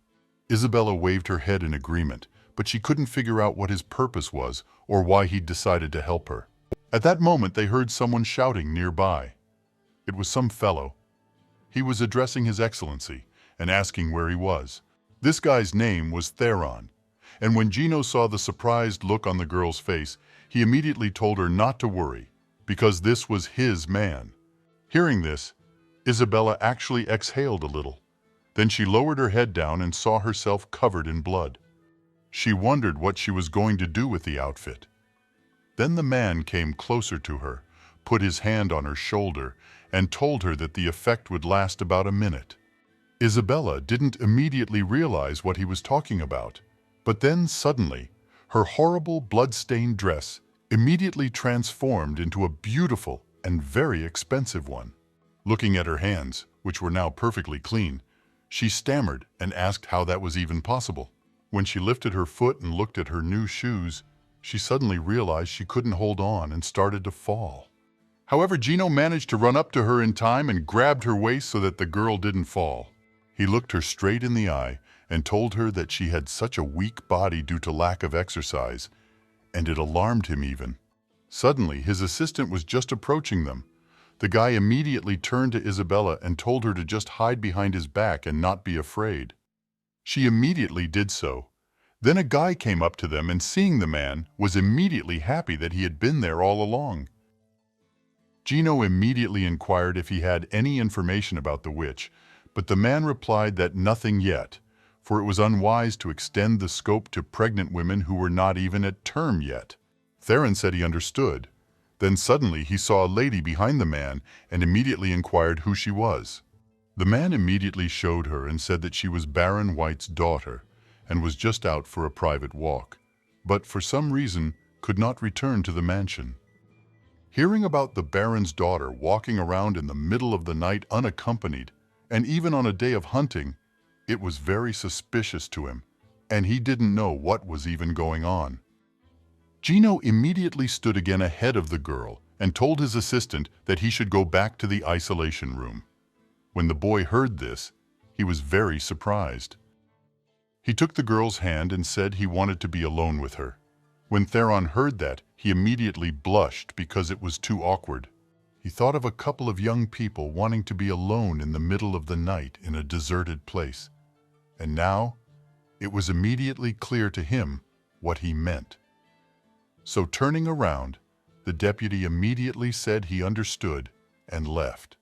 Isabella waved her head in agreement, but she couldn't figure out what his purpose was or why he'd decided to help her. At that moment, they heard someone shouting nearby. It was some fellow. He was addressing His Excellency and asking where he was. This guy's name was Theron, and when Janos saw the surprised look on the girl's face, he immediately told her not to worry, because this was his man. Hearing this, Isabella actually exhaled a little. Then she lowered her head down and saw herself covered in blood. She wondered what she was going to do with the outfit. Then the man came closer to her, put his hand on her shoulder, and told her that the effect would last about a minute. Isabella didn't immediately realize what he was talking about, but then suddenly, her horrible blood-stained dress immediately transformed into a beautiful and very expensive one. Looking at her hands, which were now perfectly clean, she stammered and asked how that was even possible. When she lifted her foot and looked at her new shoes, she suddenly realized she couldn't hold on and started to fall. However, Janos managed to run up to her in time and grabbed her waist so that the girl didn't fall. He looked her straight in the eye and told her that she had such a weak body due to lack of exercise, and it alarmed him even. Suddenly, his assistant was just approaching them. The guy immediately turned to Isabella and told her to just hide behind his back and not be afraid. She immediately did so. Then a guy came up to them and, seeing the man, was immediately happy that he had been there all along. Janos immediately inquired if he had any information about the witch, but the man replied that nothing yet, for it was unwise to extend the scope to pregnant women who were not even at term yet. Theron said he understood. Then suddenly he saw a lady behind the man and immediately inquired who she was. The man immediately showed her and said that she was Baron White's daughter and was just out for a private walk, but for some reason could not return to the mansion. Hearing about the Baron's daughter walking around in the middle of the night unaccompanied, and even on a day of hunting, it was very suspicious to him, and he didn't know what was even going on. Janos immediately stood again ahead of the girl and told his assistant that he should go back to the isolation room. When the boy heard this, he was very surprised. He took the girl's hand and said he wanted to be alone with her. When Theron heard that, he immediately blushed because it was too awkward. He thought of a couple of young people wanting to be alone in the middle of the night in a deserted place. And now, it was immediately clear to him what he meant. So turning around, the deputy immediately said he understood and left.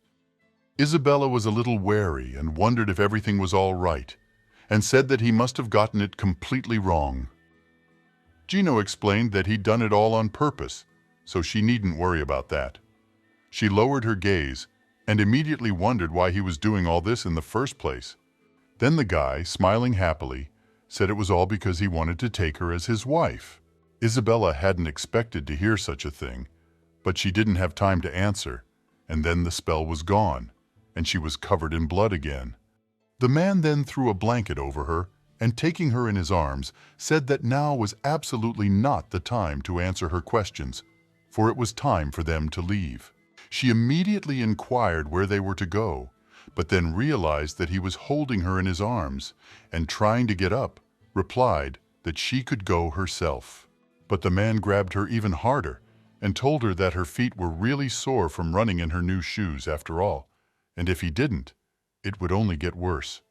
Isabella was a little wary and wondered if everything was all right, and said that he must have gotten it completely wrong. Janos explained that he'd done it all on purpose, so she needn't worry about that. She lowered her gaze and immediately wondered why he was doing all this in the first place. Then the guy, smiling happily, said it was all because he wanted to take her as his wife. Isabella hadn't expected to hear such a thing, but she didn't have time to answer, and then the spell was gone, and she was covered in blood again. The man then threw a blanket over her and, taking her in his arms, said that now was absolutely not the time to answer her questions, for it was time for them to leave. She immediately inquired where they were to go, but then realized that he was holding her in his arms and, trying to get up, replied that she could go herself. But the man grabbed her even harder and told her that her feet were really sore from running in her new shoes after all, and if he didn't, it would only get worse.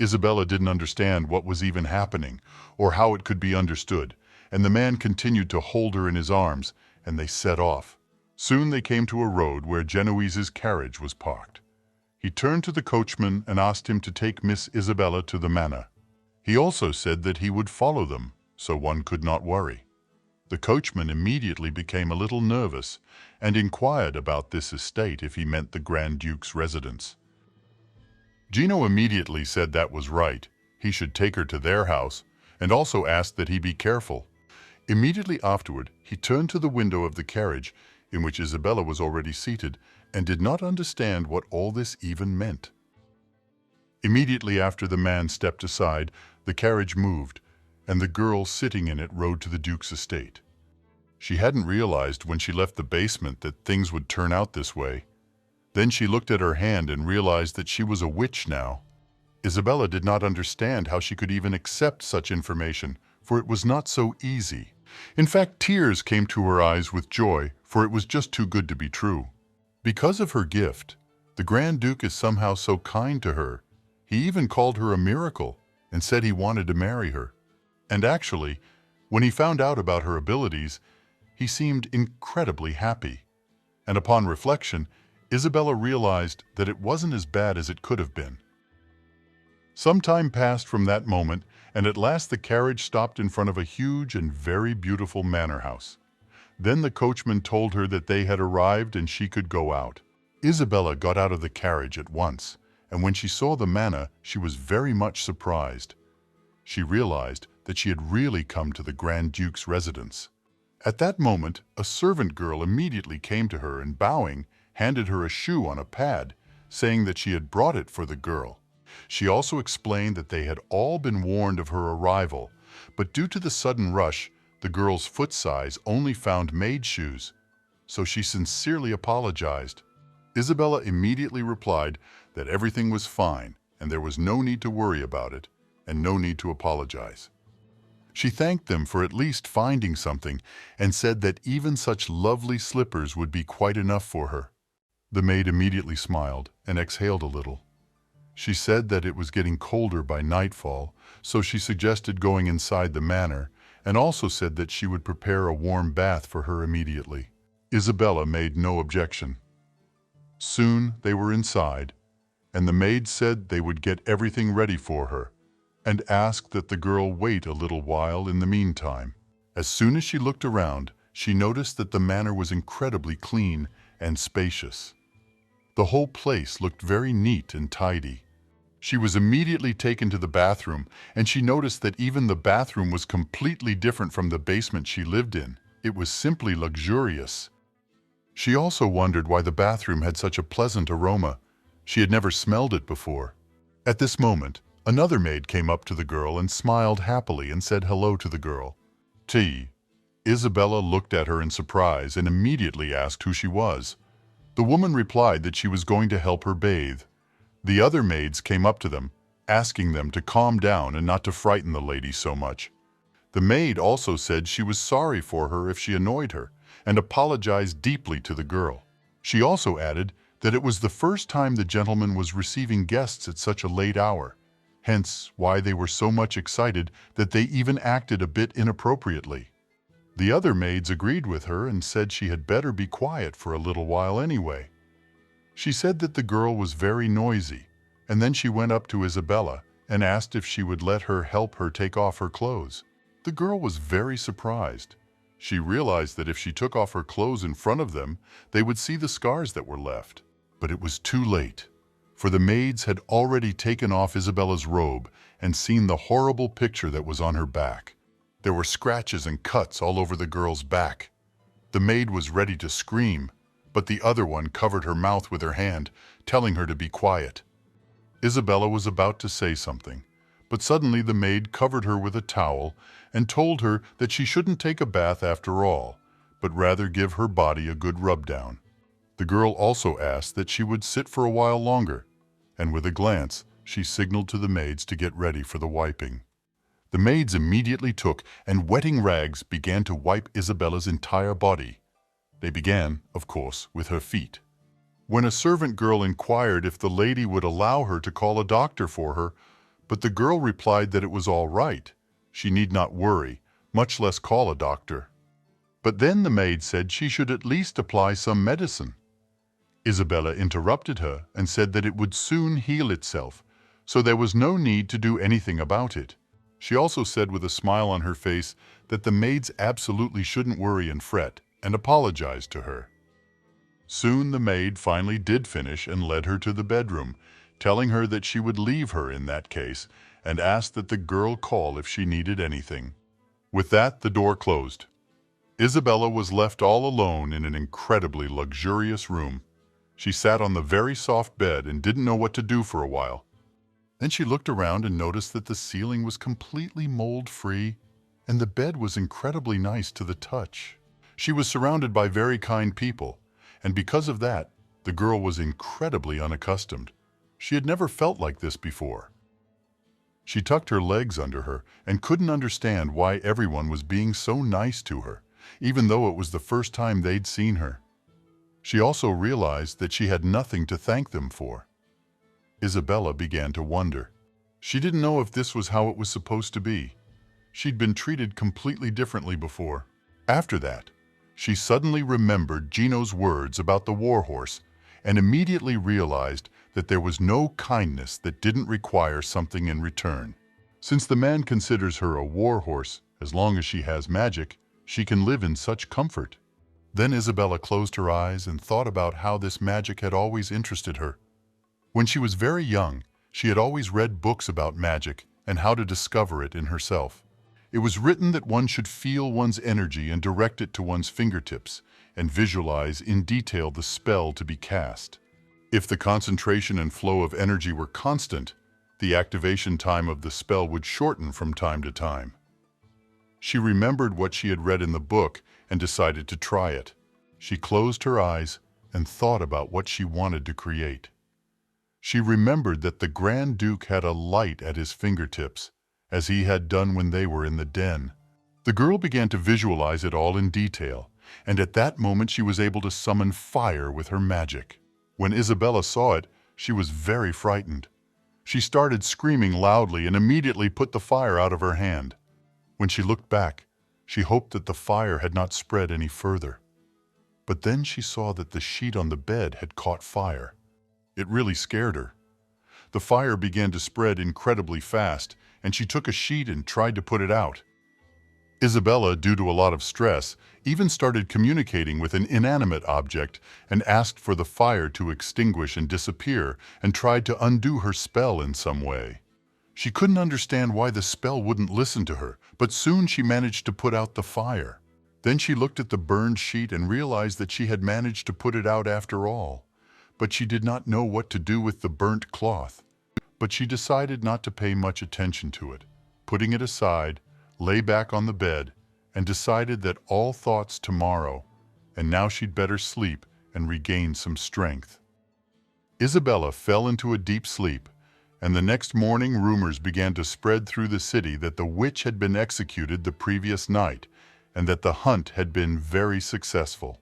Isabella didn't understand what was even happening or how it could be understood, and the man continued to hold her in his arms, and they set off. Soon they came to a road where Genoese's carriage was parked. He turned to the coachman and asked him to take Miss Isabella to the manor. He also said that he would follow them, so one could not worry. The coachman immediately became a little nervous and inquired about this estate if he meant the Grand Duke's residence. Janos immediately said that was right. He should take her to their house, and also asked that he be careful. Immediately afterward, he turned to the window of the carriage, in which Isabella was already seated, and did not understand what all this even meant. Immediately after the man stepped aside, the carriage moved, and the girl sitting in it rode to the Duke's estate. She hadn't realized when she left the basement that things would turn out this way. Then she looked at her hand and realized that she was a witch now. Isabella did not understand how she could even accept such information, for it was not so easy. In fact, tears came to her eyes with joy, for it was just too good to be true. Because of her gift, the Grand Duke is somehow so kind to her. He even called her a miracle and said he wanted to marry her. And actually, when he found out about her abilities, he seemed incredibly happy. And upon reflection, Isabella realized that it wasn't as bad as it could have been. Some time passed from that moment, and at last the carriage stopped in front of a huge and very beautiful manor house. Then the coachman told her that they had arrived and she could go out. Isabella got out of the carriage at once, and when she saw the manor, she was very much surprised. She realized that she had really come to the Grand Duke's residence. At that moment, a servant girl immediately came to her and, bowing, handed her a shoe on a pad, saying that she had brought it for the girl. She also explained that they had all been warned of her arrival, but due to the sudden rush, the girl's foot size only found maid shoes, so she sincerely apologized. Isabella immediately replied that everything was fine and there was no need to worry about it and no need to apologize. She thanked them for at least finding something and said that even such lovely slippers would be quite enough for her. The maid immediately smiled and exhaled a little. She said that it was getting colder by nightfall, so she suggested going inside the manor, and also said that she would prepare a warm bath for her immediately. Isabella made no objection. Soon they were inside, and the maid said they would get everything ready for her, and asked that the girl wait a little while in the meantime. As soon as she looked around, she noticed that the manor was incredibly clean and spacious. The whole place looked very neat and tidy. She was immediately taken to the bathroom, and she noticed that even the bathroom was completely different from the basement she lived in. It was simply luxurious. She also wondered why the bathroom had such a pleasant aroma. She had never smelled it before. At this moment, another maid came up to the girl and smiled happily and said hello to the girl. Isabella looked at her in surprise and immediately asked who she was. The woman replied that she was going to help her bathe. The other maids came up to them, asking them to calm down and not to frighten the lady so much. The maid also said she was sorry for her if she annoyed her, and apologized deeply to the girl. She also added that it was the first time the gentleman was receiving guests at such a late hour, hence why they were so much excited that they even acted a bit inappropriately. The other maids agreed with her and said she had better be quiet for a little while anyway. She said that the girl was very noisy, and then she went up to Isabella and asked if she would let her help her take off her clothes. The girl was very surprised. She realized that if she took off her clothes in front of them, they would see the scars that were left. But it was too late, for the maids had already taken off Isabella's robe and seen the horrible picture that was on her back. There were scratches and cuts all over the girl's back. The maid was ready to scream, but the other one covered her mouth with her hand, telling her to be quiet. Isabella was about to say something, but suddenly the maid covered her with a towel and told her that she shouldn't take a bath after all, but rather give her body a good rub-down. The girl also asked that she would sit for a while longer, and with a glance, she signaled to the maids to get ready for the wiping. The maids immediately took and wetting rags began to wipe Isabella's entire body. They began, of course, with her feet. When a servant girl inquired if the lady would allow her to call a doctor for her, but the girl replied that it was all right. She need not worry, much less call a doctor. But then the maid said she should at least apply some medicine. Isabella interrupted her and said that it would soon heal itself, so there was no need to do anything about it. She also said with a smile on her face that the maids absolutely shouldn't worry and fret, and apologized to her. Soon the maid finally did finish and led her to the bedroom, telling her that she would leave her in that case and asked that the girl call if she needed anything. With that, the door closed. Isabella was left all alone in an incredibly luxurious room. She sat on the very soft bed and didn't know what to do for a while. Then she looked around and noticed that the ceiling was completely mold-free and the bed was incredibly nice to the touch. She was surrounded by very kind people, and because of that, the girl was incredibly unaccustomed. She had never felt like this before. She tucked her legs under her and couldn't understand why everyone was being so nice to her, even though it was the first time they'd seen her. She also realized that she had nothing to thank them for. Isabella began to wonder. She didn't know if this was how it was supposed to be. She'd been treated completely differently before. After that, she suddenly remembered Janos' words about the warhorse and immediately realized that there was no kindness that didn't require something in return. Since the man considers her a warhorse, as long as she has magic, she can live in such comfort. Then Isabella closed her eyes and thought about how this magic had always interested her. When she was very young, she had always read books about magic and how to discover it in herself. It was written that one should feel one's energy and direct it to one's fingertips and visualize in detail the spell to be cast. If the concentration and flow of energy were constant, the activation time of the spell would shorten from time to time. She remembered what she had read in the book and decided to try it. She closed her eyes and thought about what she wanted to create. She remembered that the Grand Duke had a light at his fingertips, as he had done when they were in the den. The girl began to visualize it all in detail, and at that moment she was able to summon fire with her magic. When Isabella saw it, she was very frightened. She started screaming loudly and immediately put the fire out of her hand. When she looked back, she hoped that the fire had not spread any further. But then she saw that the sheet on the bed had caught fire. It really scared her. The fire began to spread incredibly fast, and she took a sheet and tried to put it out. Isabella, due to a lot of stress, even started communicating with an inanimate object and asked for the fire to extinguish and disappear and tried to undo her spell in some way. She couldn't understand why the spell wouldn't listen to her, but soon she managed to put out the fire. Then she looked at the burned sheet and realized that she had managed to put it out after all. But she did not know what to do with the burnt cloth. But she decided not to pay much attention to it, putting it aside, lay back on the bed, and decided that all thoughts tomorrow, and now she'd better sleep and regain some strength. Isabella fell into a deep sleep, and the next morning rumors began to spread through the city that the witch had been executed the previous night, and that the hunt had been very successful.